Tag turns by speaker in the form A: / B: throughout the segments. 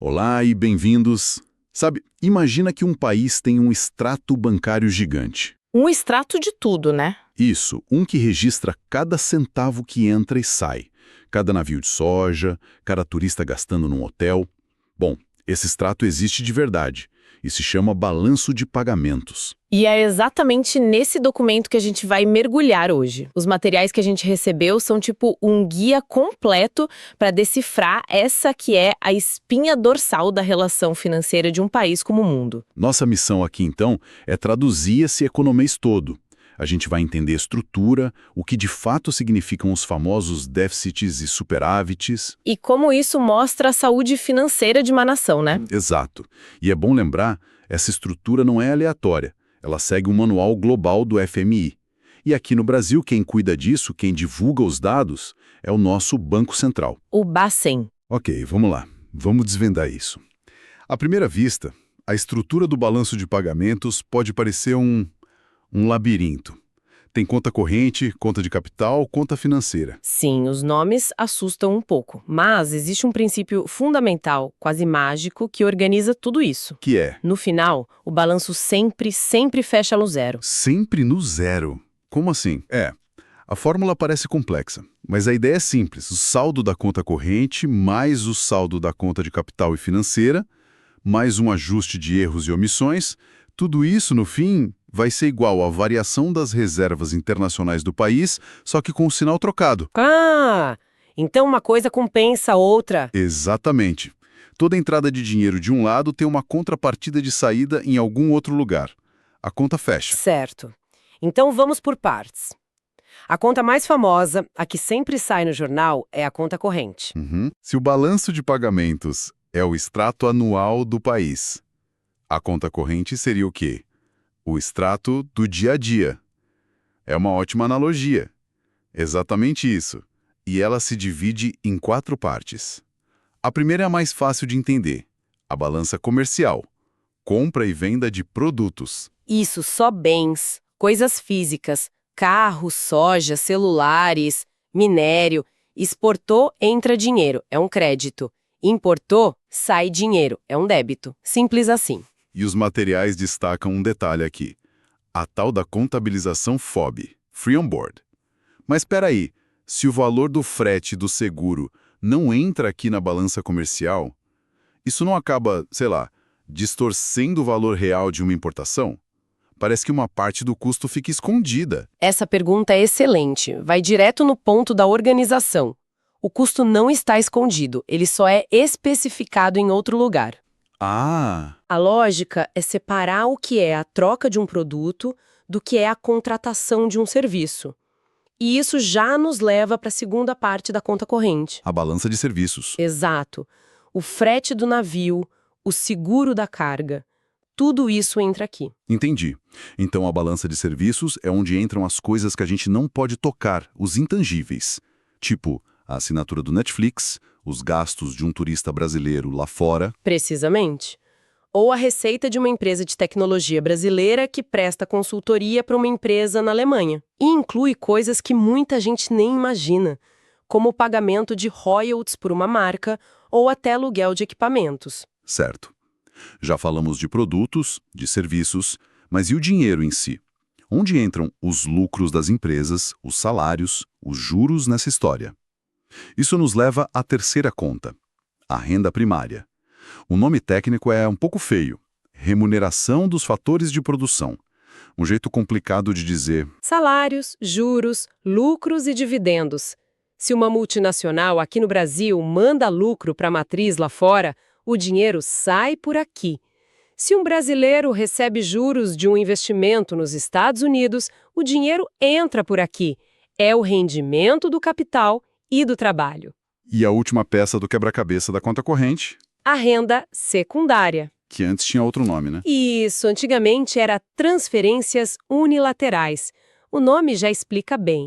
A: Olá e bem-vindos. Sabe, imagina que um país tem um extrato bancário gigante.
B: Um extrato de tudo, né?
A: Isso, um que registra cada centavo que entra e sai. Cada navio de soja, cada turista gastando num hotel. Bom, esse extrato existe de verdade e se chama balanço de pagamentos.
B: E é exatamente nesse documento que a gente vai mergulhar hoje. Os materiais que a gente recebeu são tipo um guia completo para decifrar essa que é a espinha dorsal da relação financeira de um país como o mundo.
A: Nossa missão aqui, então, é traduzir esse economês todo. A gente vai entender a estrutura, o que de fato significam os famosos déficits e superávites.
B: E como isso mostra a saúde financeira de uma nação, né?
A: Exato. E é bom lembrar, essa estrutura não é aleatória. Ela segue um manual global do FMI. E aqui no Brasil, quem cuida disso, quem divulga os dados, é o nosso Banco Central.
B: O Bacen.
A: Ok, vamos lá. Vamos desvendar isso. À primeira vista, a estrutura do balanço de pagamentos pode parecer um labirinto. Tem conta corrente, conta de capital, conta financeira.
B: Sim, os nomes assustam um pouco, mas existe um princípio fundamental, quase mágico, que organiza tudo isso.
A: Que é
B: No final, o balanço sempre fecha no zero.
A: sempre no zero. Como assim? A fórmula parece complexa, mas a ideia é simples. O saldo da conta corrente mais o saldo da conta de capital e financeira, mais um ajuste de erros e omissões, tudo isso, no fim, vai ser igual à variação das reservas internacionais do país, só que com o sinal trocado.
B: Ah, então uma coisa compensa a outra.
A: Exatamente. Toda entrada de dinheiro de um lado tem uma contrapartida de saída em algum outro lugar. A conta fecha.
B: Certo. Então vamos por partes. A conta mais famosa, a que sempre sai no jornal, é a conta corrente.
A: Se o balanço de pagamentos é o extrato anual do país, a conta corrente seria o quê? O extrato do dia a dia. É uma ótima analogia. Exatamente isso. E ela se divide em 4 partes. A primeira é a mais fácil de entender. A balança comercial. Compra e venda de produtos.
B: Isso, só bens, coisas físicas, carros, soja, celulares, minério. Exportou, entra dinheiro, é um crédito. Importou, sai dinheiro, é um débito. Simples assim.
A: E os materiais destacam um detalhe aqui. A tal da contabilização FOB, Free On Board. Mas espera aí, se o valor do frete do seguro não entra aqui na balança comercial, isso não acaba, sei lá, distorcendo o valor real de uma importação? Parece que uma parte do custo fica escondida.
B: Essa pergunta é excelente, vai direto no ponto da organização. O custo não está escondido, ele só é especificado em outro lugar.
A: Ah,
B: A lógica é separar o que é a troca de um produto do que é a contratação de um serviço. E isso já nos leva para a segunda parte da conta corrente.
A: a balança de serviços.
B: Exato. O frete do navio, o seguro da carga, tudo isso entra aqui.
A: Entendi. Então a balança de serviços é onde entram as coisas que a gente não pode tocar, os intangíveis. Tipo, a assinatura do Netflix, os gastos de um turista brasileiro lá fora.
B: Precisamente. Ou a receita de uma empresa de tecnologia brasileira que presta consultoria para uma empresa na Alemanha. E inclui coisas que muita gente nem imagina, como o pagamento de royalties por uma marca ou até aluguel de equipamentos.
A: Certo. Já falamos de produtos, de serviços, mas e o dinheiro em si? Onde entram os lucros das empresas, os salários, os juros nessa história? Isso nos leva à terceira conta, a renda primária. O nome técnico é um pouco feio, remuneração dos fatores de produção. Um jeito complicado de dizer.
B: Salários, juros, lucros e dividendos. Se uma multinacional aqui no Brasil manda lucro para a matriz lá fora, o dinheiro sai por aqui. Se um brasileiro recebe juros de um investimento nos Estados Unidos, o dinheiro entra por aqui. É o rendimento do capital e do trabalho.
A: E a última peça do quebra-cabeça da conta corrente,
B: A renda secundária.
A: que antes tinha outro nome, né?
B: Isso, antigamente era transferências unilaterais. O nome já explica bem.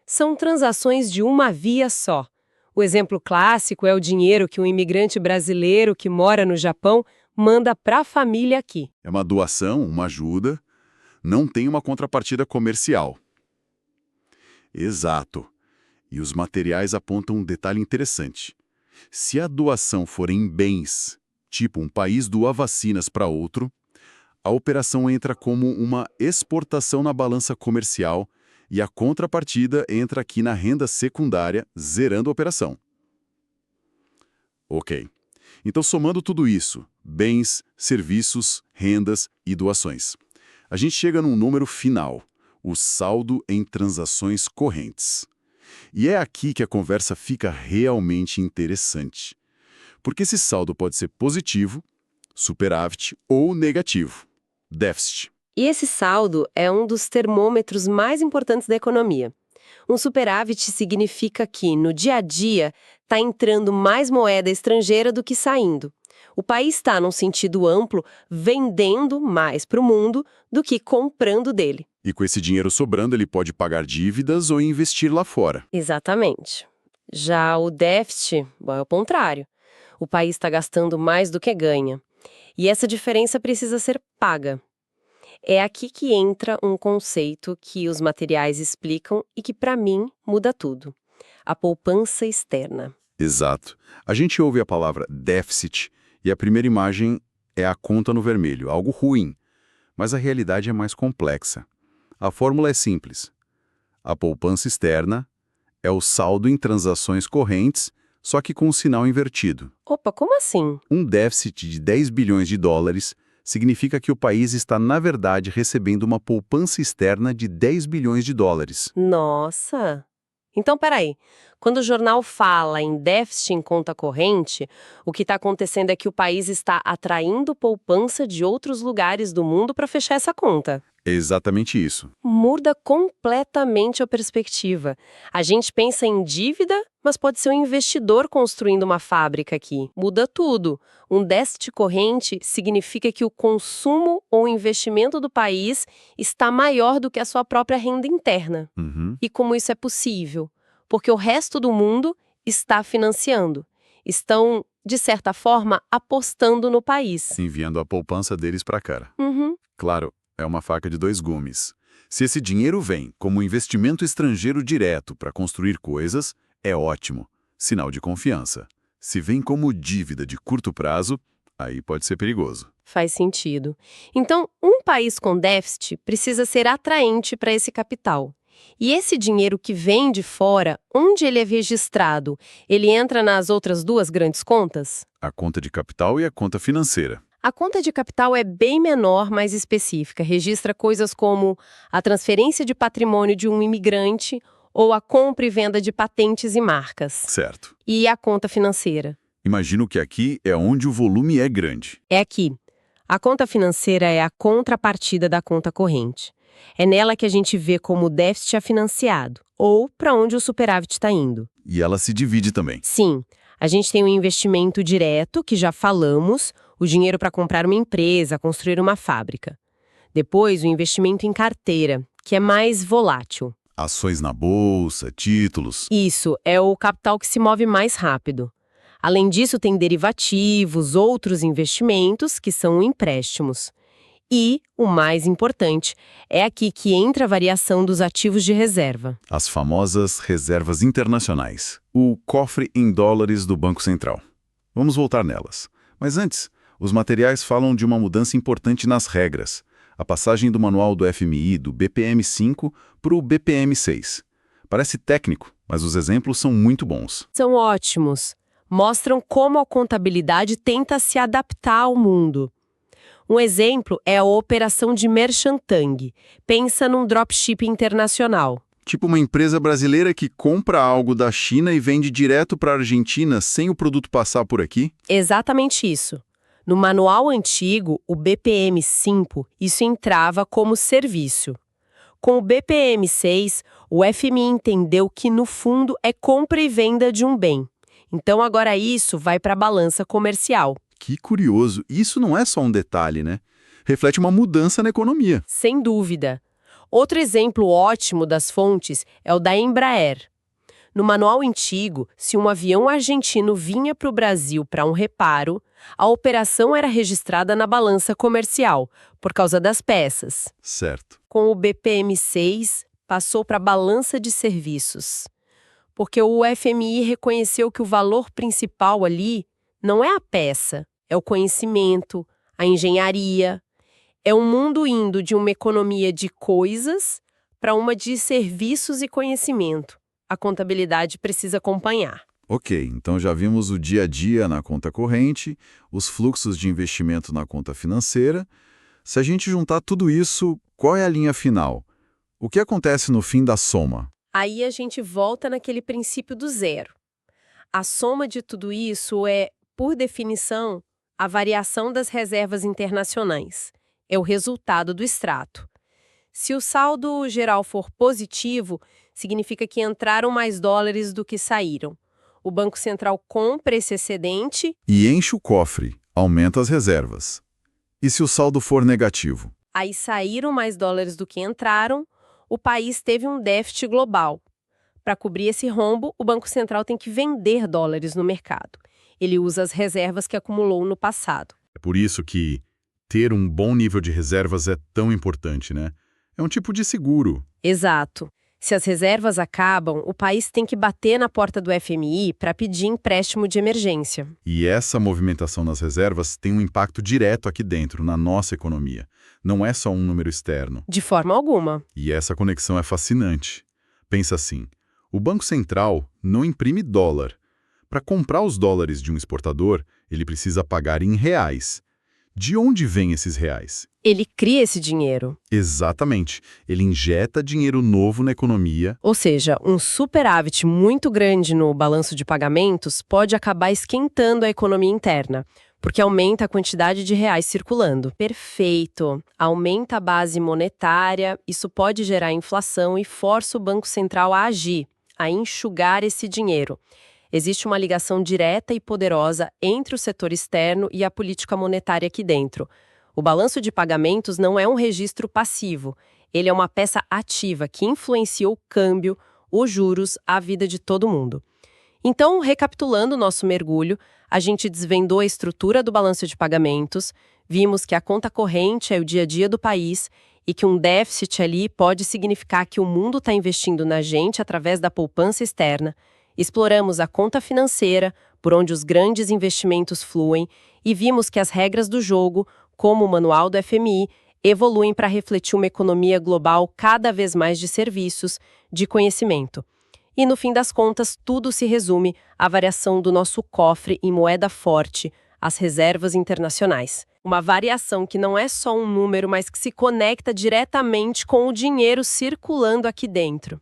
B: São transações de uma via só. O exemplo clássico é o dinheiro que um imigrante brasileiro que mora no Japão manda para a família aqui.
A: É uma doação, uma ajuda, não tem uma contrapartida comercial. Exato. E os materiais apontam um detalhe interessante. Se a doação for em bens, tipo um país doa vacinas para outro, a operação entra como uma exportação na balança comercial e a contrapartida entra aqui na renda secundária, zerando a operação. Ok. Então, somando tudo isso, bens, serviços, rendas e doações, a gente chega num número final, o saldo em transações correntes. E é aqui que a conversa fica realmente interessante. Porque esse saldo pode ser positivo, superávit ou negativo, déficit.
B: E esse saldo é um dos termômetros mais importantes da economia. Um superávit significa que, no dia a dia, está entrando mais moeda estrangeira do que saindo. O país está, num sentido amplo, vendendo mais para o mundo do que comprando dele.
A: E com esse dinheiro sobrando, ele pode pagar dívidas ou investir lá fora.
B: Exatamente. Já o déficit, bom, é o contrário. O país está gastando mais do que ganha. E essa diferença precisa ser paga. É aqui que entra um conceito que os materiais explicam e que, para mim, muda tudo. A poupança externa.
A: Exato. A gente ouve a palavra déficit e a primeira imagem é a conta no vermelho, algo ruim. Mas a realidade é mais complexa. A fórmula é simples. A poupança externa é o saldo em transações correntes, só que com o sinal invertido.
B: Opa, como assim?
A: Um déficit de 10 bilhões de dólares significa que o país está, na verdade, recebendo uma poupança externa de 10 bilhões de dólares.
B: Nossa! Então, peraí. Quando o jornal fala em déficit em conta corrente, o que está acontecendo é que o país está atraindo poupança de outros lugares do mundo para fechar essa conta.
A: É exatamente isso.
B: Muda completamente a perspectiva. A gente pensa em dívida, mas pode ser um investidor construindo uma fábrica aqui. Muda tudo. Um déficit corrente significa que o consumo ou investimento do país está maior do que a sua própria renda interna.
A: Uhum.
B: E como isso é possível? Porque o resto do mundo está financiando. Estão, de certa forma, apostando no país.
A: Enviando a poupança deles para cá.
B: Uhum.
A: Claro, é uma faca de dois gumes. Se esse dinheiro vem como investimento estrangeiro direto para construir coisas, é ótimo, sinal de confiança. Se vem como dívida de curto prazo, aí pode ser perigoso.
B: Faz sentido. Então, um país com déficit precisa ser atraente para esse capital. E esse dinheiro que vem de fora, onde ele é registrado, ele entra nas outras duas grandes contas?
A: A conta de capital e a conta financeira.
B: A conta de capital é bem menor, mais específica. Registra coisas como a transferência de patrimônio de um imigrante ou a compra e venda de patentes e marcas.
A: Certo.
B: E a conta financeira?
A: Imagino que aqui é onde o volume é grande.
B: É aqui. A conta financeira é a contrapartida da conta corrente. É nela que a gente vê como o déficit é financiado, ou para onde o superávit está indo.
A: E ela se divide também.
B: Sim, a gente tem o investimento direto, que já falamos, o dinheiro para comprar uma empresa, construir uma fábrica. Depois, o investimento em carteira, que é mais volátil.
A: Ações na bolsa, títulos.
B: Isso, é o capital que se move mais rápido. Além disso, tem derivativos, outros investimentos, que são empréstimos. E, o mais importante, é aqui que entra a variação dos ativos de reserva.
A: As famosas reservas internacionais. O cofre em dólares do Banco Central. Vamos voltar nelas. Mas antes, os materiais falam de uma mudança importante nas regras. A passagem do manual do FMI do BPM5 para o BPM6. Parece técnico, mas os exemplos são muito bons.
B: São ótimos. Mostram como a contabilidade tenta se adaptar ao mundo. Um exemplo é a operação de Merchantang. Pensa num dropshipping internacional.
A: Tipo uma empresa brasileira que compra algo da China e vende direto para a Argentina sem o produto passar por aqui?
B: Exatamente isso. No manual antigo, o BPM5, isso entrava como serviço. Com o BPM6, o FMI entendeu que, no fundo, é compra e venda de um bem. Então, agora isso vai para a balança comercial.
A: Que curioso. Isso não é só um detalhe, né? Reflete uma mudança na economia.
B: Sem dúvida. Outro exemplo ótimo das fontes é o da Embraer. No manual antigo, se um avião argentino vinha para o Brasil para um reparo, a operação era registrada na balança comercial, por causa das peças.
A: Certo.
B: Com o BPM6, passou para a balança de serviços. Porque o FMI reconheceu que o valor principal ali não é a peça, é o conhecimento, a engenharia. É um mundo indo de uma economia de coisas para uma de serviços e conhecimento. A contabilidade precisa acompanhar.
A: Ok, então já vimos o dia a dia na conta corrente, os fluxos de investimento na conta financeira. Se a gente juntar tudo isso, qual é a linha final? O que acontece no fim da soma?
B: Aí a gente volta naquele princípio do zero. A soma de tudo isso é, por definição, a variação das reservas internacionais. É o resultado do extrato. Se o saldo geral for positivo, significa que entraram mais dólares do que saíram. O Banco Central compra esse excedente.
A: E enche o cofre, aumenta as reservas. E se o saldo for negativo?
B: Aí saíram mais dólares do que entraram, o país teve um déficit global. Para cobrir esse rombo, o Banco Central tem que vender dólares no mercado. Ele usa as reservas que acumulou no passado.
A: É por isso que ter um bom nível de reservas é tão importante, né? É um tipo de seguro.
B: Exato. Se as reservas acabam, o país tem que bater na porta do FMI para pedir empréstimo de emergência.
A: E essa movimentação nas reservas tem um impacto direto aqui dentro, na nossa economia. Não é só um número externo.
B: De forma alguma.
A: E essa conexão é fascinante. Pensa assim, o Banco Central não imprime dólar. Para comprar os dólares de um exportador, ele precisa pagar em reais. De onde vêm esses reais?
B: Ele cria esse dinheiro.
A: Exatamente. Ele injeta dinheiro novo na economia.
B: Ou seja, um superávit muito grande no balanço de pagamentos pode acabar esquentando a economia interna, porque aumenta a quantidade de reais circulando. Perfeito. Aumenta a base monetária, isso pode gerar inflação e força o Banco Central a agir, a enxugar esse dinheiro. Existe uma ligação direta e poderosa entre o setor externo e a política monetária aqui dentro. O balanço de pagamentos não é um registro passivo. Ele é uma peça ativa que influencia o câmbio, os juros, a vida de todo mundo. Então, recapitulando o nosso mergulho, a gente desvendou a estrutura do balanço de pagamentos, vimos que a conta corrente é o dia a dia do país e que um déficit ali pode significar que o mundo está investindo na gente através da poupança externa. Exploramos a conta financeira, por onde os grandes investimentos fluem, e vimos que as regras do jogo, como o manual do FMI, evoluem para refletir uma economia global cada vez mais de serviços, de conhecimento. E, no fim das contas, tudo se resume à variação do nosso cofre em moeda forte, as reservas internacionais. Uma variação que não é só um número, mas que se conecta diretamente com o dinheiro circulando aqui dentro.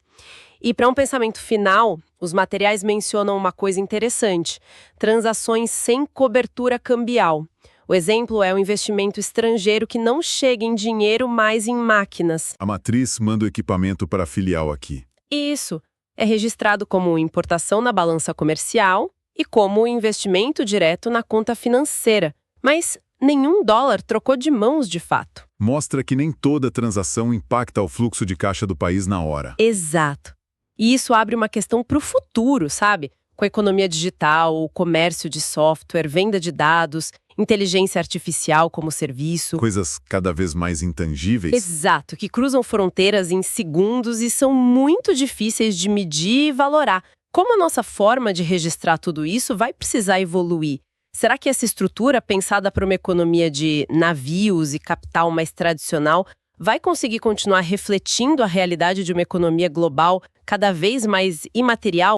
B: E para um pensamento final, os materiais mencionam uma coisa interessante: transações sem cobertura cambial. O exemplo é o investimento estrangeiro que não chega em dinheiro, mas em máquinas.
A: A matriz manda o equipamento para a filial aqui.
B: Isso é registrado como importação na balança comercial e como investimento direto na conta financeira. Mas nenhum dólar trocou de mãos de fato.
A: Mostra que nem toda transação impacta o fluxo de caixa do país na hora.
B: Exato. E isso abre uma questão para o futuro, sabe? Com a economia digital, o comércio de software, venda de dados, inteligência artificial como serviço.
A: Coisas cada vez mais intangíveis.
B: Exato, que cruzam fronteiras em segundos e são muito difíceis de medir e valorar. Como a nossa forma de registrar tudo isso vai precisar evoluir? Será que essa estrutura, pensada para uma economia de navios e capital mais tradicional, vai conseguir continuar refletindo a realidade de uma economia global cada vez mais imaterial?